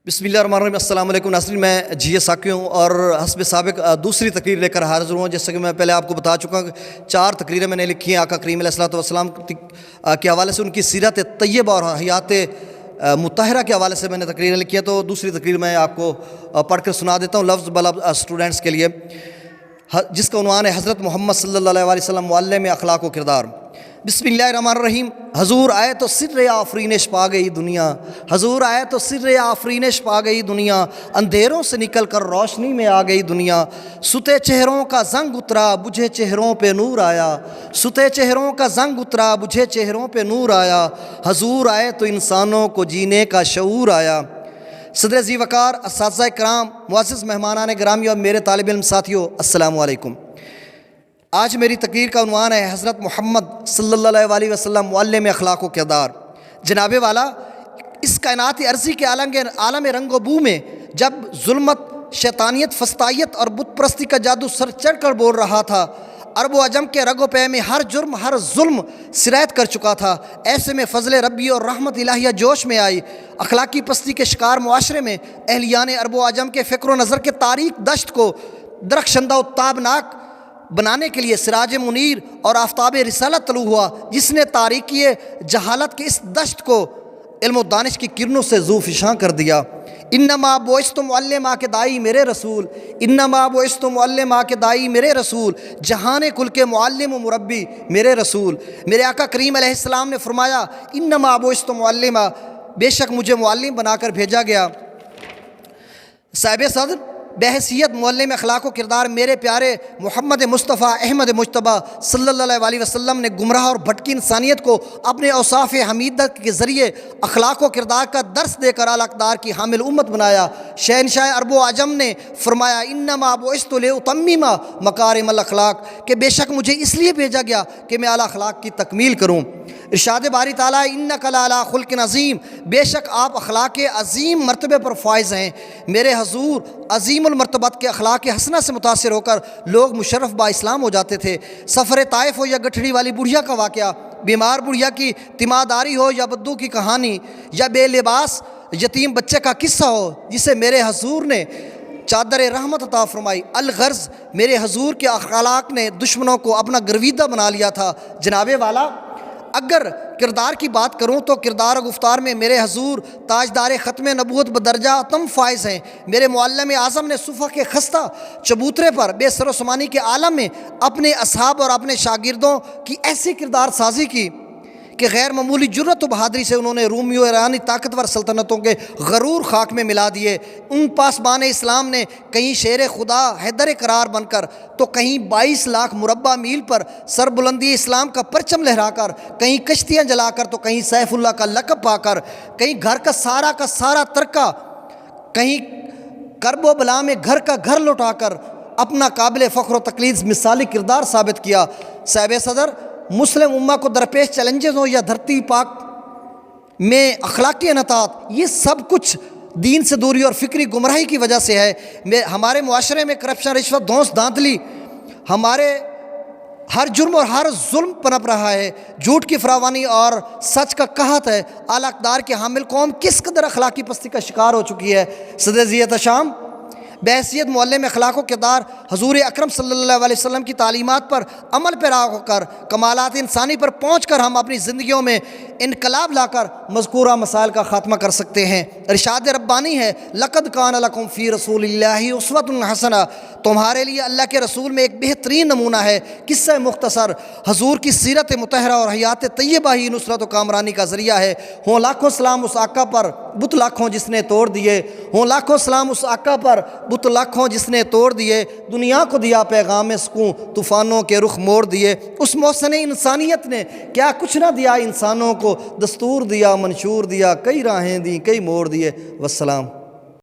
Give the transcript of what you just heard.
بسم اللہ الرحمن الرحیم۔ السلام علیکم ناظرین، میں جی اے ساقی ہوں اور حسب سابق دوسری تقریر لے کر حاضر ہوں۔ جیسا کہ میں پہلے آپ کو بتا چکا ہوں، 4 تقریریں میں نے لکھی ہیں آقا کریم علیہ الصلوۃ والسلام کے حوالے سے، ان کی سیرت طیبہ اور حیات مطہرہ کے حوالے سے میں نے تقریریں لکھی ہیں۔ تو دوسری تقریر میں آپ کو پڑھ کر سنا دیتا ہوں لفظ بلفظ اسٹوڈنٹس کے لیے، جس کا عنوان ہے حضرت محمد صلی اللہ علیہ وسلم معلم اخلاق و کردار۔ بسم اللہ الرحمن الرحیم۔ حضور آئے تو سر آفرینش پا گئی دنیا، حضور آئے تو سر آفرینش پا گئی دنیا، اندھیروں سے نکل کر روشنی میں آ گئی دنیا، ستے چہروں کا زنگ اترا بجھے چہروں پہ نور آیا، ستے چہروں کا زنگ اترا بجھے چہروں پہ نور آیا، حضور آئے تو انسانوں کو جینے کا شعور آیا۔ صدر ذی وقار، اساتذہ کرام، معزز مہمانان گرامی اور میرے طالب علم ساتھیوں، السلام علیکم۔ آج میری تقریر کا عنوان ہے حضرت محمد صلی اللہ علیہ وسلم معلم اخلاق و کردار۔ جناب والا، اس کائناتی عرضی کے عالم رنگ و بو میں جب ظلمت، شیطانیت، فسطائیت اور بت پرستی کا جادو سر چڑھ کر بول رہا تھا، عرب و عجم کے رگ و پے میں ہر جرم، ہر ظلم سرایت کر چکا تھا، ایسے میں فضل ربی اور رحمت الہیہ جوش میں آئی۔ اخلاقی پستی کے شکار معاشرے میں اہلیان عرب و عجم کے فکر و نظر کے تاریک دشت کو درخشندہ و تابناک بنانے کے لیے سراج منیر اور آفتاب رسالت طلوع ہوا، جس نے تاریکی جہالت کے اس دشت کو علم و دانش کی کرنوں سے ذو فشاں کر دیا۔ انما بعثت معلما کے دائی میرے رسول، انما بعثت معلما کے دائی میرے رسول، جہان کل کے معلم و مربی میرے رسول۔ میرے آقا کریم علیہ السلام نے فرمایا، انما بعثت معلما، بے شک مجھے معلم بنا کر بھیجا گیا۔ صاحب صدر بحیثیت معلم اخلاق و کردار میرے پیارے محمد مصطفیٰ احمد مجتبیٰ صلی اللہ علیہ وسلم نے گمراہ اور بھٹکی انسانیت کو اپنے اوصاف حمیدہ کے ذریعے اخلاق و کردار کا درس دے کر اعلیٰ اقدار کی حامل امت بنایا۔ شہنشاہ عرب و عجم نے فرمایا، انما بعثت لاتمم مکارم الاخلاق، کہ بے شک مجھے اس لیے بھیجا گیا کہ میں اعلیٰ اخلاق کی تکمیل کروں۔ ارشاد باری تعالیٰ، انک لعلی خلق عظیم، بے شک آپ اخلاق عظیم مرتبے پر فائز ہیں۔ میرے حضور عظیم المرتبت کے اخلاق حسنہ سے متاثر ہو کر لوگ مشرف با اسلام ہو جاتے تھے۔ سفر طائف ہو یا گٹھڑی والی بڑھیا کا واقعہ، بیمار بڑھیا کی تیمارداری ہو یا بدو کی کہانی، یا بے لباس یتیم بچے کا قصہ ہو جسے میرے حضور نے چادر رحمت عطا فرمائی، الغرض میرے حضور کے اخلاق نے دشمنوں کو اپنا گرویدہ بنا لیا تھا۔ جناب والا، اگر کردار کی بات کروں تو کردار و گفتار میں میرے حضور تاجدار ختم نبوت بدرجہ اتم فائز ہیں۔ میرے معلم اعظم نے صفحہ کے خستہ چبوترے پر بے سر و سمانی کے عالم میں اپنے اصحاب اور اپنے شاگردوں کی ایسی کردار سازی کی کہ غیر معمولی جرأت و بہادری سے انہوں نے رومی و ایرانی طاقتور سلطنتوں کے غرور خاک میں ملا دیے۔ ان پاسبان اسلام نے کہیں شیر خدا حیدر قرار بن کر تو کہیں 22 لاکھ مربع میل پر سر بلندی اسلام کا پرچم لہرا کر، کہیں کشتیاں جلا کر تو کہیں سیف اللہ کا لقب پا کر، کہیں گھر کا سارا ترکہ، کہیں کرب و بلا میں گھر کا گھر لوٹا کر اپنا قابل فخر و تقلید مثالی کردار ثابت کیا۔ صاحب صدر، مسلم امہ کو درپیش چیلنجز ہوں یا دھرتی پاک میں اخلاقی انحطاط، یہ سب کچھ دین سے دوری اور فکری گمراہی کی وجہ سے ہے۔ ہمارے معاشرے میں کرپشن، رشوت، دھونس دھاندلی، ہمارے ہر جرم اور ہر ظلم پنپ رہا ہے، جھوٹ کی فراوانی اور سچ کا قحط ہے۔ اعلیٰ اقدار کے حامل قوم کس قدر اخلاقی پستی کا شکار ہو چکی ہے۔ صدر ذی احتشام بحیثیت معلم اخلاق و کردار حضور اکرم صلی اللہ علیہ وسلم کی تعلیمات پر عمل پیرا ہو کر، کمالات انسانی پر پہنچ کر ہم اپنی زندگیوں میں انقلاب لا کر مذکورہ مسائل کا خاتمہ کر سکتے ہیں۔ ارشاد ربانی ہے، لقد کان لکم فی رسول اللہ اسوۃ حسنہ، تمہارے لیے اللہ کے رسول میں ایک بہترین نمونہ ہے۔ قصہ مختصر، حضور کی سیرت مطہرہ اور حیات طیبہ ہی نصرت و کامرانی کا ذریعہ ہے۔ ہوں لاکھوں سلام اس آقا پر، بت لاکھوں جس نے توڑ دیے، ہوں لاکھوں سلام اس آقا پر، بت لاکھوں جس نے توڑ دیے، دنیا کو دیا پیغام سکون، طوفانوں کے رخ موڑ دیے۔ اس محسن انسانیت نے کیا کچھ نہ دیا انسانوں کو، دستور دیا، منشور دیا، کئی راہیں دیں، کئی موڑ دیے۔ والسلام۔